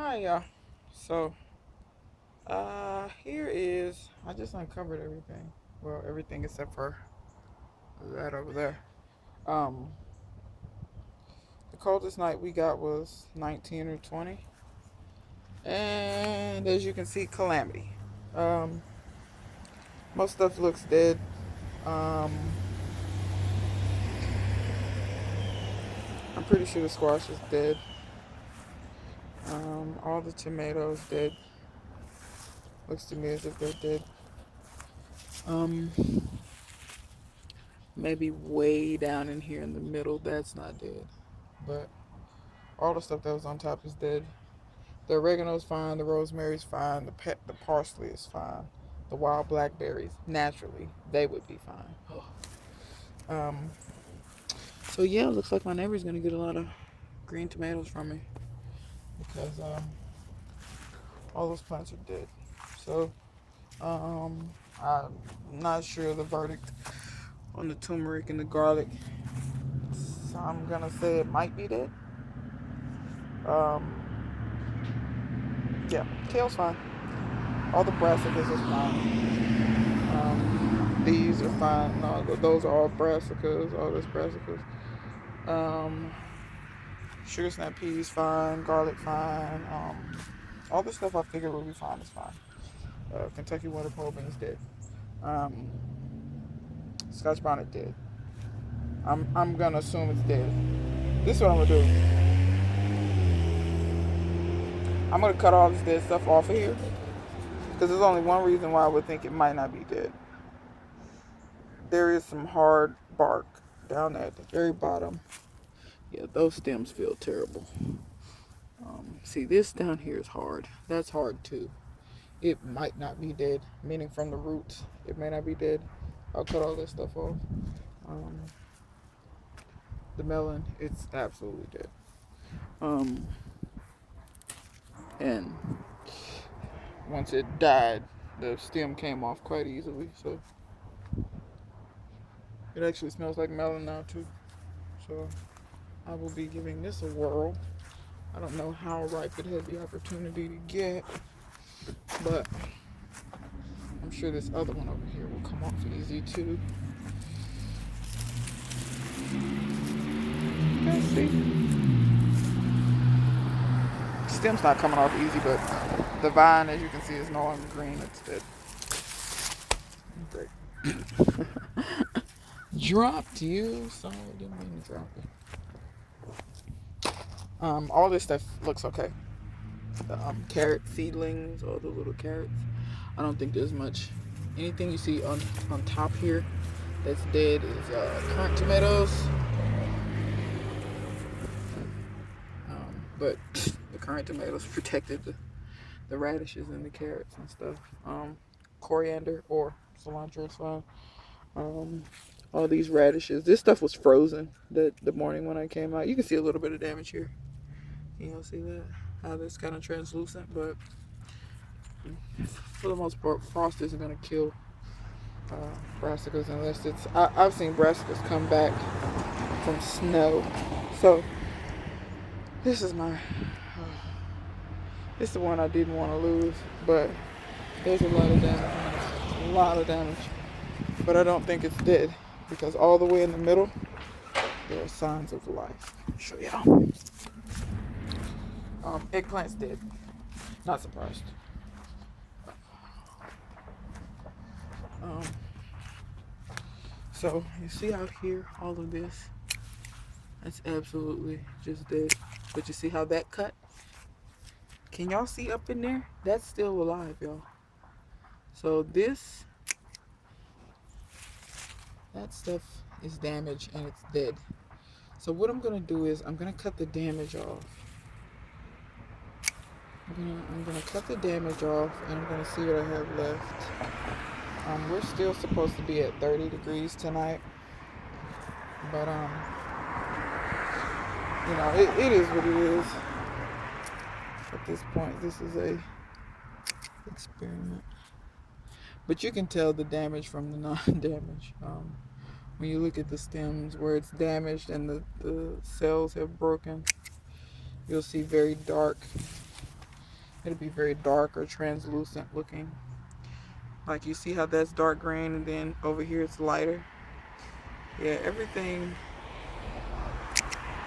Hi, y'all. So, here is, I just uncovered everything. Well, everything except for that over there. Um, the coldest night we got was 19 or 20. And as you can see, calamity. Um, most stuff looks dead. Um, I'm pretty sure the squash is dead. All the tomatoes dead. Looks to me as if they're dead. Um, maybe way down in here in the middle, that's not dead. But all the stuff that was on top is dead. The oregano's fine, the rosemary's fine, the parsley is fine. The wild blackberries, naturally, they would be fine. Um, so yeah, looks like my neighbor's gonna get a lot of green tomatoes from me because all those plants are dead. So I'm not sure the verdict on the turmeric and the garlic. So I'm gonna say it might be dead. Um, yeah, kale's fine. All the brassicas is fine. These are fine. No, those are all brassicas. All this brassicas. Um, sugar snap peas fine. Garlic fine. All the stuff I figured would be fine is fine. Kentucky water pole beans dead. Um, Scotch bonnet dead. I'm gonna assume it's dead. This is what I'm gonna do. I'm gonna cut all this dead stuff off of here because there's only one reason why I would think it might not be dead. There is some hard bark down at the very bottom. Yeah, those stems feel terrible. See, this down here is hard. That's hard too. It might not be dead, meaning from the roots, it may not be dead. I'll cut all this stuff off. Um, the melon, it's absolutely dead. Um, and once it died, the stem came off quite easily. So it actually smells like melon now too. So I will be giving this a whirl. I don't know how ripe it had the opportunity to get, but I'm sure this other one over here will come off easy too. Okay, see? Stem's not coming off easy, but the vine, as you can see, is no longer green. It's dead. Great. Dropped you. Sorry, I didn't mean to drop you. All this stuff looks okay. The carrot seedlings, all the little carrots. I don't think there's much. Anything you see on top here that's dead is currant tomatoes. But the currant tomatoes protected the radishes and the carrots and stuff. Coriander or cilantro is fine. All these radishes. This stuff was frozen the morning when I came out. You can see a little bit of damage here. You see that? How this kind of translucent, but for the most part, frost isn't gonna kill brassicas unless it's. I've seen brassicas come back from snow. So this is my. This is the one I didn't want to lose, but there's a lot of damage. A lot of damage, but I don't think it's dead because all the way in the middle there are signs of life. I'll show y'all. Eggplant's dead. Not surprised. Um, so you see out here, all of this, that's absolutely just dead. But you see how that cut? Can y'all see up in there? That's still alive, y'all. So that stuff is damaged and it's dead. So what I'm gonna do is I'm gonna cut the damage off. I'm gonna cut the damage off and I'm gonna see what I have left. We're still supposed to be at 30 degrees tonight, but it is what it is. At this point, this is a experiment. But you can tell the damage from the non-damage. When you look at the stems where it's damaged and the cells have broken, you'll see very dark It'll be very dark or translucent looking. Like you see how that's dark green and then over here it's lighter. Yeah, everything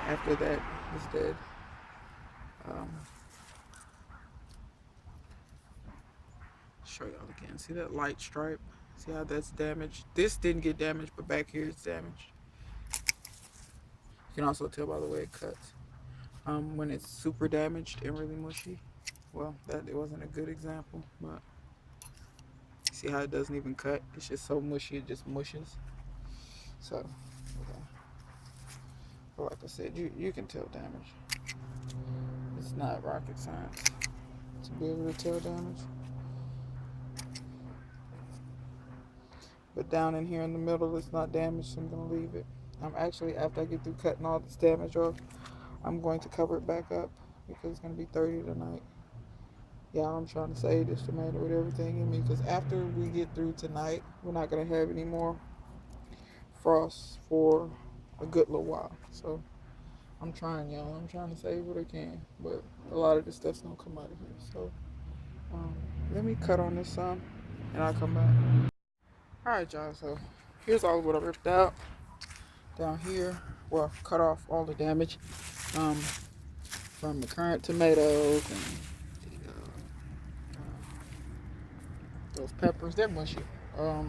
after that is dead. Um, show y'all again. See that light stripe? See how that's damaged? This didn't get damaged, but back here it's damaged. You can also tell by the way it cuts. When it's super damaged and really mushy. Well, that it wasn't a good example, but see how it doesn't even cut? It's just so mushy, it just mushes. So, yeah. But like I said, you can tell damage. It's not rocket science to be able to tell damage. But down in here in the middle, it's not damaged, so I'm going to leave it. I'm actually, after I get through cutting all this damage off, I'm going to cover it back up because it's going to be 30 tonight. Yeah, I'm trying to save this tomato with everything in me because after we get through tonight, we're not going to have any more frost for a good little while. So I'm trying, y'all. I'm trying to save what I can, but a lot of this stuff's going to come out of here. So let me cut on this some and I'll come back. Alright, y'all. So here's all of what I ripped out down here. Well, cut off all the damage from the current tomatoes and those peppers. They're mushy. I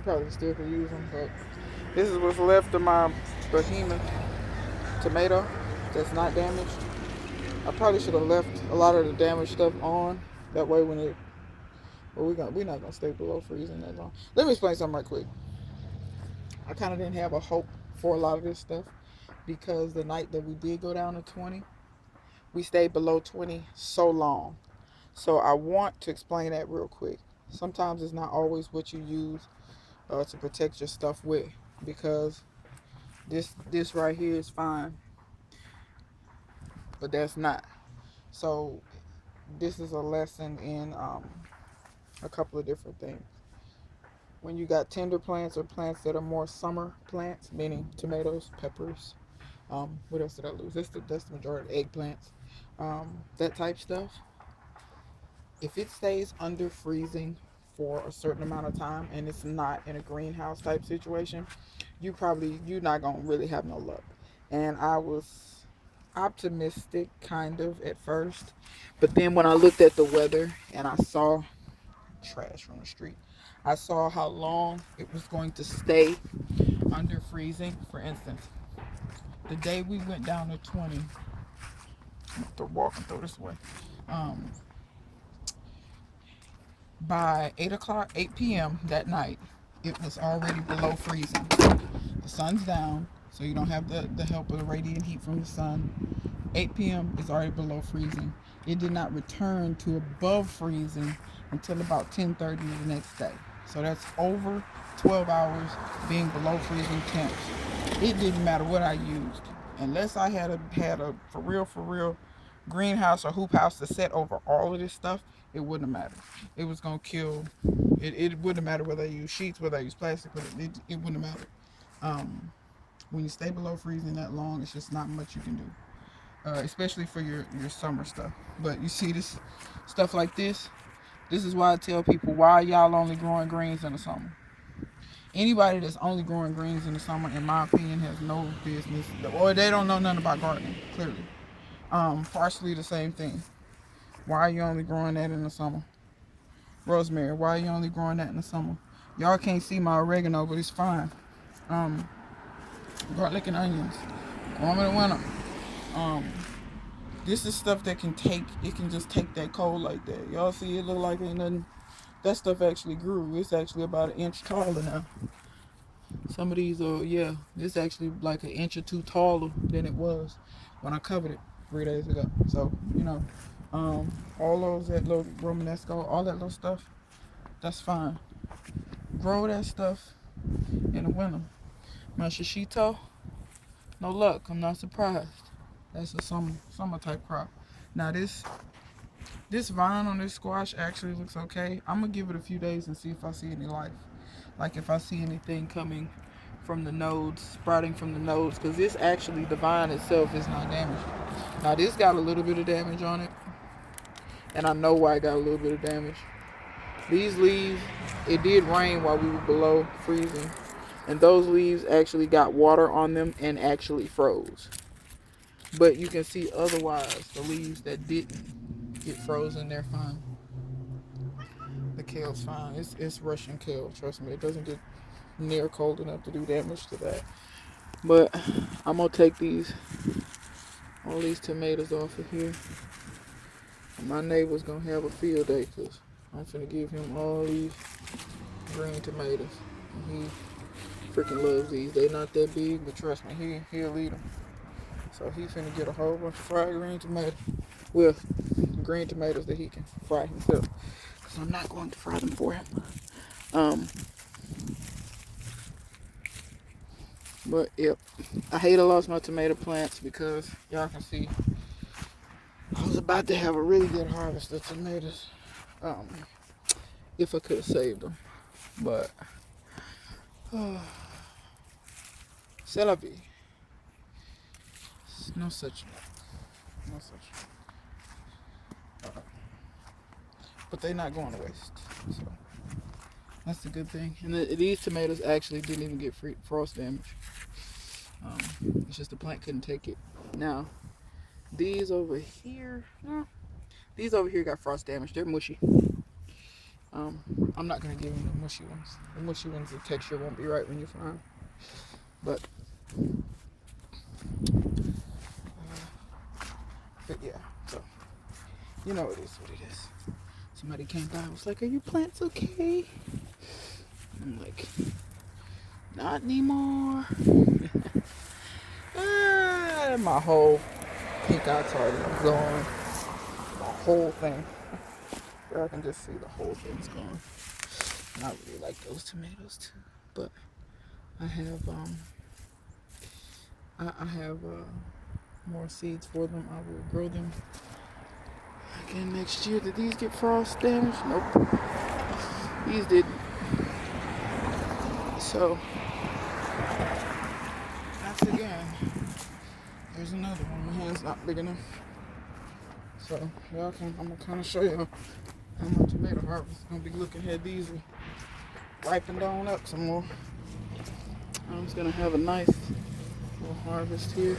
probably still could use them, but this is what's left of my behemoth tomato that's not damaged. I probably should have left a lot of the damaged stuff on. That way when it... Well, we're not going to stay below freezing that long. Let me explain something right quick. I kind of didn't have a hope for a lot of this stuff because the night that we did go down to 20, we stayed below 20 so long. So I want to explain that real quick. Sometimes it's not always what you use to protect your stuff with, because this right here is fine, but that's not. So this is a lesson in a couple of different things. When you got tender plants or plants that are more summer plants, meaning tomatoes, peppers, what else did I lose? That's the majority of eggplants, that type stuff. If it stays under freezing for a certain amount of time and it's not in a greenhouse type situation, you're not gonna really have no luck. And I was optimistic kind of at first, but then when I looked at the weather and I saw trash from the street, I saw how long it was going to stay under freezing. For instance, the day we went down to 20, I'm gonna walk and throw this away. By 8 p.m. that night, it was already below freezing. The sun's down, so you don't have the help of the radiant heat from the sun. 8 p.m. is already below freezing. It did not return to above freezing until about 10:30 the next day. So that's over 12 hours being below freezing temps. It didn't matter what I used. Unless I had a for real greenhouse or hoop house to set over all of this stuff, it wouldn't have mattered. It was going to kill. It wouldn't matter whether I use sheets, whether I use plastic, but it wouldn't matter. When you stay below freezing that long, it's just not much you can do, especially for your summer stuff. But you see this stuff like this. This is why I tell people, why y'all only growing greens in the summer. Anybody that's only growing greens in the summer, in my opinion, has no business, or they don't know nothing about gardening, clearly. Partially the same thing. Why are you only growing that in the summer? Rosemary, why are you only growing that in the summer? Y'all can't see my oregano, but it's fine. Garlic and onions, grow them in the winter. This is stuff that can just take that cold like that. Y'all see it look like ain't nothing. That stuff actually grew. It's actually about an inch taller now. Some of these are, yeah, it's actually like an inch or two taller than it was when I covered it 3 days ago. So, all those, that little Romanesco, all that little stuff, that's fine. Grow that stuff in the winter. My shishito, no luck. I'm not surprised. That's a summer type crop. Now this vine on this squash actually looks okay. I'm gonna give it a few days and see if I see any life. Like if I see anything coming from the nodes, sprouting from the nodes, because this actually, the vine itself is not damaged. Now this got a little bit of damage on it. And I know why I got a little bit of damage. These leaves, it did rain while we were below freezing. And those leaves actually got water on them and actually froze. But you can see otherwise, the leaves that didn't get frozen, they're fine. The kale's fine. It's Russian kale, trust me. It doesn't get near cold enough to do damage to that. But I'm gonna take all these tomatoes off of here. My neighbor's gonna have a field day because I'm finna give him all these green tomatoes. And he freaking loves these. They not that big, but trust me, he'll eat them. So he finna get a whole bunch of fried green tomatoes. Well, green tomatoes that he can fry himself. Because I'm not going to fry them for him. But yep, I hate I lost my tomato plants because y'all can see I was about to have a really good harvest of tomatoes. If I could have saved them. But c'est la vie. No such. But they're not going to waste. So that's the good thing. And these tomatoes actually didn't even get frost damage. It's just the plant couldn't take it. Now, these over here got frost damage. They're mushy. I'm not gonna give them the mushy ones. The mushy ones, the texture won't be right when you fry them. But yeah, so you know it is what it is. Somebody came by and was like, "Are your plants okay?" I'm like, "Not anymore." My whole pink eye target is gone. The whole thing. I can just see the whole thing's gone. And I really like those tomatoes too. But I have more seeds for them. I will grow them again next year. Did these get frost damage? Nope. These didn't. So that's again. There's another one. My hand's not big enough. So I'm gonna kind of show you how my tomato harvest is gonna be looking at. These are ripened on up some more. I'm just gonna have a nice little harvest here.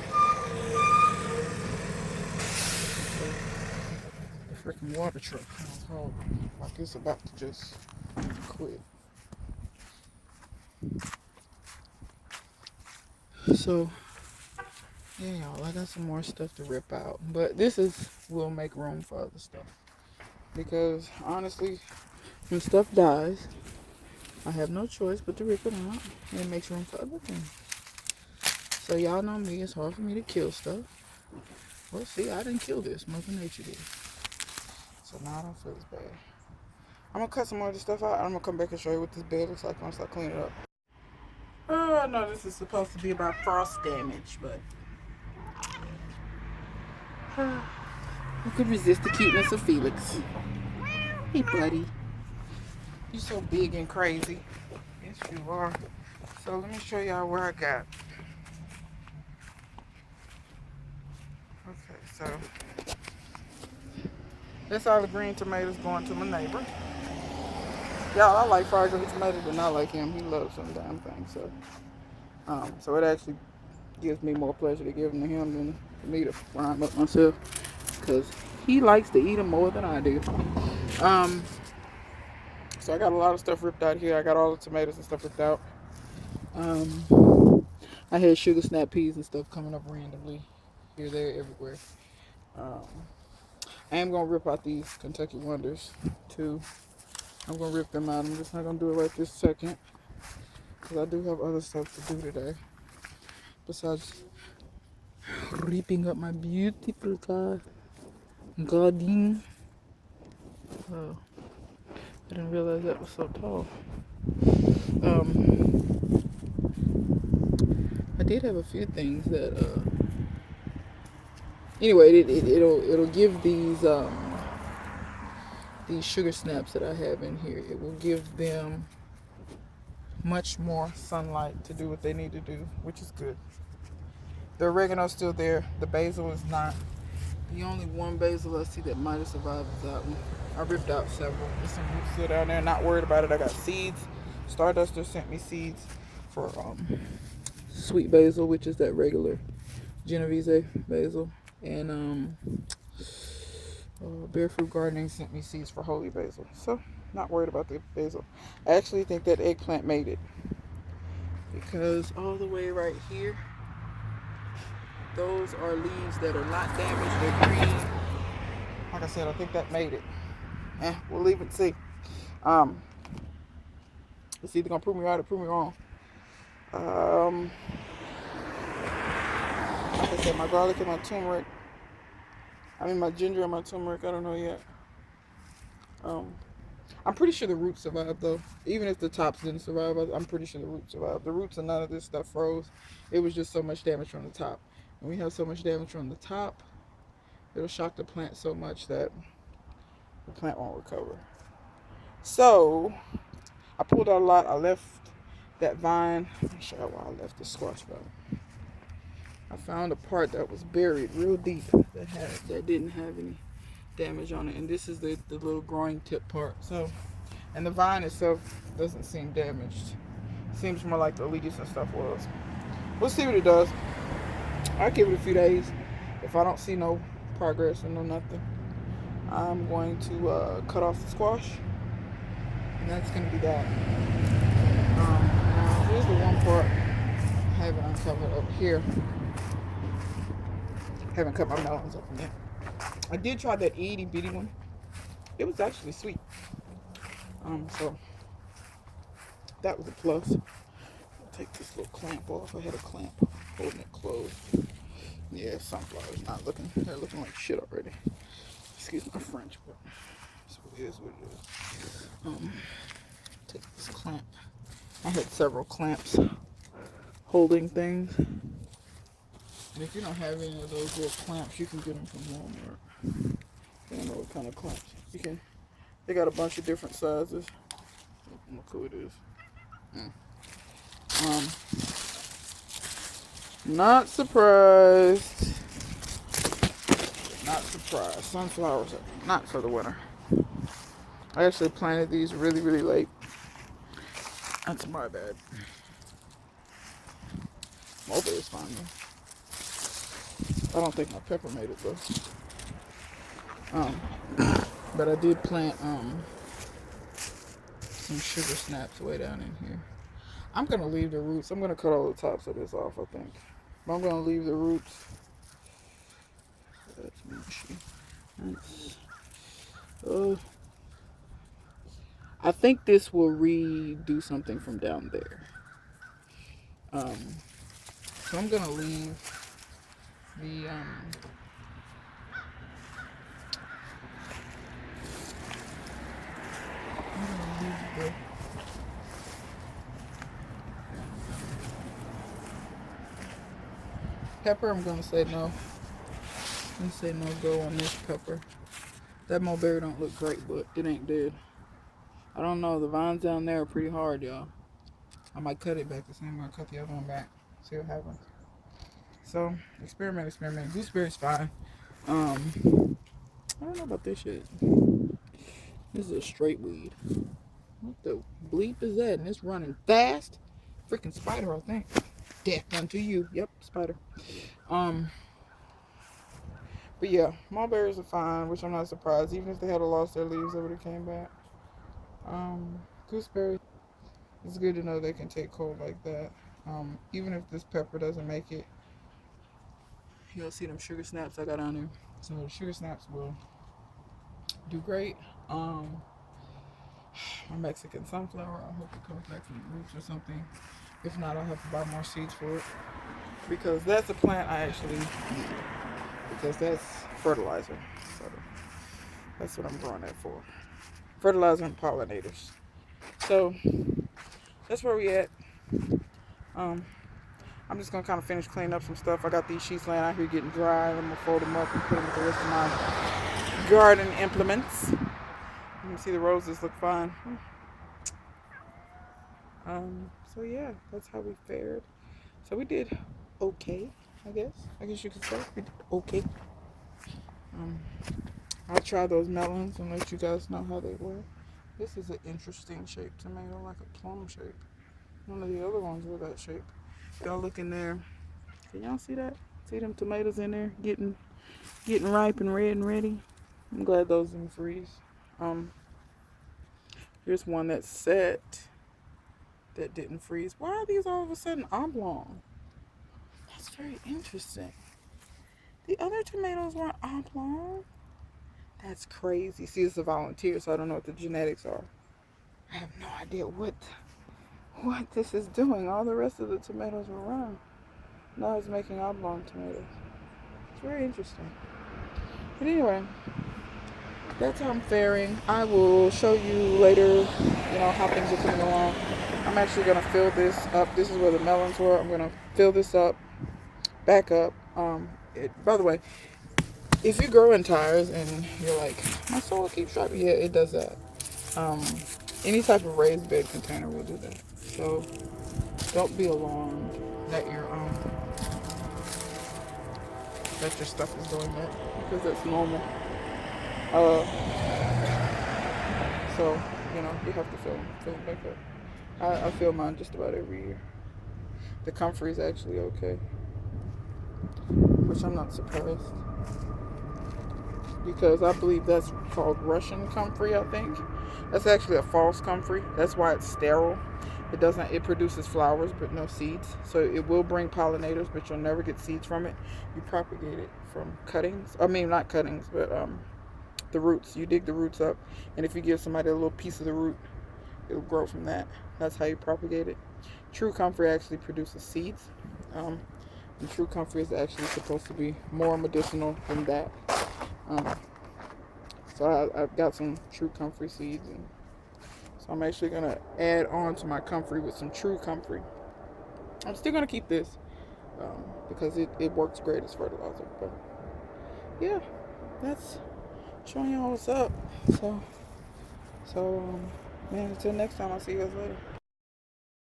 The freaking water truck sounds horrible. Like it's about to just quit. So yeah, y'all, I got some more stuff to rip out, but will make room for other stuff. Because honestly, when stuff dies, I have no choice but to rip it out, and it makes room for other things. So y'all know me, it's hard for me to kill stuff. Well, see, I didn't kill this, Mother Nature did. So now I don't feel as bad. I'm gonna cut some more of this stuff out, and I'm gonna come back and show you what this bed looks like once I clean it up. Oh, I know this is supposed to be about frost damage, but who could resist the cuteness of Felix? Hey, buddy. You're so big and crazy. Yes, you are. So let me show y'all where I got. Okay, so that's all the green tomatoes going to my neighbor. Y'all, I like fried green tomatoes, but not like him. He loves some damn thing. So it actually gives me more pleasure to give them to him than for me to fry them up myself, because he likes to eat them more than I do. So I got a lot of stuff ripped out here. I got all the tomatoes and stuff ripped out. I had sugar snap peas and stuff coming up randomly here, there, everywhere. I am gonna rip out these Kentucky Wonders too. I'm gonna rip them out. I'm just not gonna do it right this second, because I do have other stuff to do today besides ripping up my beautiful garden. Oh, I didn't realize that was so tall. I did have a few things that anyway, it'll give these sugar snaps that I have in here, it will give them much more sunlight to do what they need to do, which is good. The oregano's still there. The basil is not. The only one basil I see that might have survived is that one. I ripped out several. There's some roots still down there. Not worried about it. I got seeds. Starduster sent me seeds for sweet basil, which is that regular Genovese basil, and Barefoot Gardening sent me seeds for holy basil. So not worried about the basil. I actually think that eggplant made it because all the way right here, those are leaves that are not damaged. They're green. Like I said, I think that made it. We'll leave it and see. It's either gonna prove me right or prove me wrong. Like I said, my garlic and my turmeric. My ginger and my turmeric. I don't know yet. I'm pretty sure the roots survived though. Even if the tops didn't survive, I'm pretty sure the roots survived. The roots and none of this stuff froze. It was just so much damage from the top. When we have so much damage from the top, it'll shock the plant so much that the plant won't recover. So I pulled out a lot. I left that vine. Let me show you why I left the squash vine. I found a part that was buried real deep that didn't have any damage on it, and this is the little growing tip part. So, and the vine itself doesn't seem damaged. Seems more like the leaves and stuff was. We'll see what it does. I'll give it a few days. If I don't see no progress or no nothing, I'm going to cut off the squash, and that's going to be that. Now here's the one part I haven't uncovered up here. Haven't cut my melons open yet. I did try that itty bitty one. It was actually sweet. So that was a plus. I'll take this little clamp off. I had a clamp holding it closed. Yeah, sunflowers not looking. They're looking like shit already. Excuse my French, but it is what it is. Take this clamp. I had several clamps holding things. And if you don't have any of those little clamps, you can get them from Walmart. I don't know what kind of clamps. They got a bunch of different sizes. Look who it is. Not surprised. Not surprised. Sunflowers are not for the winter. I actually planted these really, really late. That's my bad. Mulberry's fine though. I don't think my pepper made it though. But I did plant some sugar snaps way down in here. I'm gonna leave the roots. I'm gonna cut all the tops of this off, I think. But I'm gonna leave the roots. That's mushy. I think this will redo something from down there. So I'm gonna leave the pepper. I'm gonna say no. I'm gonna say no go on this pepper. That mulberry don't look great, but it ain't dead. I don't know. The vines down there are pretty hard, y'all. I might cut it back the same way I cut the other one back. See what happens. So, experiment. Gooseberry's fine. I don't know about this shit. This is a straight weed. What the bleep is that? And it's running fast. Freaking spider, I think. Death unto you. Yep, spider. But yeah, mulberries are fine, which I'm not surprised. Even if they had lost their leaves, they would have came back. Gooseberry, it's good to know they can take cold like that. Even if this pepper doesn't make it, you'll see them sugar snaps I got on there. So the sugar snaps will do great. My Mexican sunflower, I hope it comes back from the roots or something. If not, I'll have to buy more seeds for it. Because that's a plant I actually need. Because that's fertilizer. So that's what I'm growing that for. Fertilizer and pollinators. So that's where we at. I'm just gonna kind of finish cleaning up some stuff. I got these sheets laying out here getting dry. I'm gonna fold them up and put them with the rest of my garden implements. You can see the roses look fine. So yeah, that's how we fared. So we did okay, I guess you could say. We did okay. Um, I'll try those melons and let you guys know how they were. This is an interesting shaped tomato, like a plum shape. None of the other ones were that shape. Y'all look in there. Can y'all see that? See them tomatoes in there getting ripe and red and ready? I'm glad those didn't freeze. Um, Here's one that's set that didn't freeze. Why are these all of a sudden oblong? That's very interesting. The other tomatoes weren't oblong. That's crazy. See, it's a volunteer, so I don't know what the genetics are. I have no idea what this is doing. All the rest of the tomatoes were round. Now it's making oblong tomatoes. It's very interesting. But anyway, that's how I'm faring. I will show you later, how things are coming along. I'm actually going to fill this up. This is where the melons were. I'm going to fill this up, back up. By the way, if you're growing tires and you're like, my soil keeps dropping, yeah, it does that. Any type of raised bed container will do that. So don't be alarmed that your stuff is doing that, because that's normal. Uh, so you have to fill them back up. I fill mine just about every year. The comfrey is actually okay, which I'm not surprised, because I believe that's called Russian comfrey. I think that's actually a false comfrey. That's why it's sterile. It produces flowers but no seeds. So it will bring pollinators, but you'll never get seeds from it. You propagate it from cuttings. I mean, not cuttings, but the roots. You dig the roots up, and if you give somebody a little piece of the root, it'll grow from that. That's how you propagate it. True comfrey actually produces seeds. And true comfrey is actually supposed to be more medicinal than that. So I've got some true comfrey seeds, and so I'm actually going to add on to my comfrey with some true comfrey. I'm still going to keep this because it works great as fertilizer. But yeah, that's showing y'all what's up. So man, until next time, I'll see you guys later.